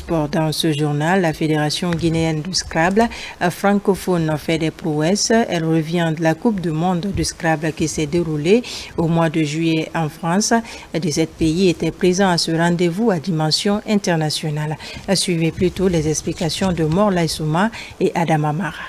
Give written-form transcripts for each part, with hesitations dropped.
sport. Dans ce journal, la Fédération guinéenne du Scrabble francophone fait des prouesses. Elle revient de la Coupe du monde du Scrabble qui s'est déroulée au mois de juillet en France. 17 pays étaient présents à ce rendez-vous à dimension internationale. Suivez plutôt les explications de Morlaye Souma et Adama Mara.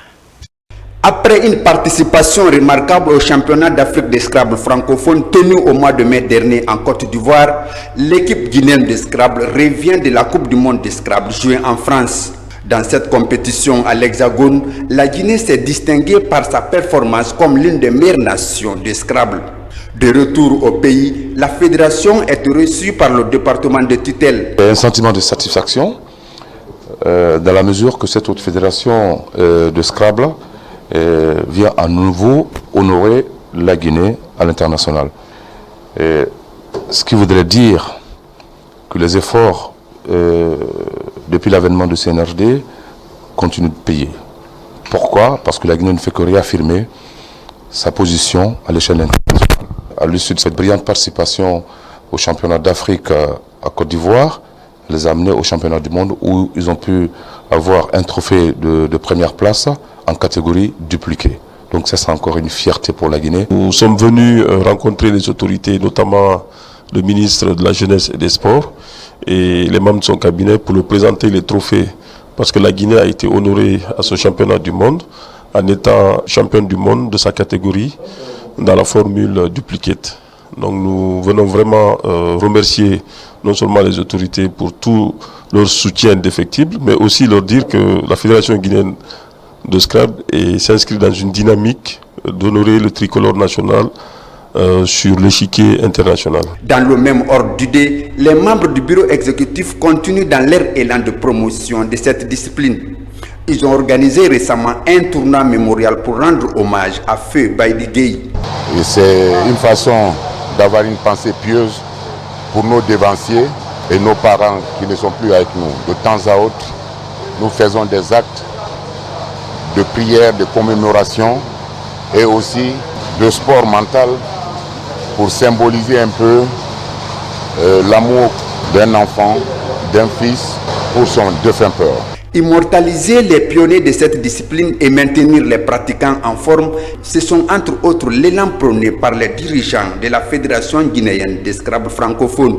Après une participation remarquable au championnat d'Afrique de Scrabble francophone tenu au mois de mai dernier en Côte d'Ivoire, l'équipe guinéenne de Scrabble revient de la Coupe du monde de Scrabble jouée en France. Dans cette compétition à l'Hexagone, la Guinée s'est distinguée par sa performance comme l'une des meilleures nations de Scrabble. De retour au pays, la fédération est reçue par le département de tutelle. Un sentiment de satisfaction dans la mesure que cette autre fédération de Scrabble vient à nouveau honorer la Guinée à l'international. Ce qui voudrait dire que les efforts depuis l'avènement de CNRD continuent de payer. Pourquoi? Parce que la Guinée ne fait que réaffirmer sa position à l'échelle internationale. À l'issue de cette brillante participation au championnat d'Afrique à Côte d'Ivoire, les a amenés au championnat du monde où ils ont pu avoir un trophée de première place en catégorie dupliquée. Donc ça, c'est encore une fierté pour la Guinée. Nous sommes venus rencontrer les autorités, notamment le ministre de la Jeunesse et des Sports et les membres de son cabinet pour lui présenter les trophées. Parce que la Guinée a été honorée à ce championnat du monde en étant championne du monde de sa catégorie dans la formule duplicate. Donc nous venons vraiment remercier non seulement les autorités pour tout leur soutien indéfectible, mais aussi leur dire que la Fédération guinéenne de Scrabble s'inscrit dans une dynamique d'honorer le tricolore national sur l'échiquier international. Dans le même ordre d'idée, les membres du bureau exécutif continuent dans leur élan de promotion de cette discipline. Ils ont organisé récemment un tournoi mémorial pour rendre hommage à Feu Baïdi Gueye. C'est une façon d'avoir une pensée pieuse pour nos dévanciers et nos parents qui ne sont plus avec nous. De temps à autre, nous faisons des actes de prière, de commémoration et aussi de sport mental pour symboliser un peu l'amour d'un enfant, d'un fils pour son défunt père. Immortaliser les pionniers de cette discipline et maintenir les pratiquants en forme, ce sont entre autres l'élan prôné par les dirigeants de la Fédération guinéenne de Scrabble francophone.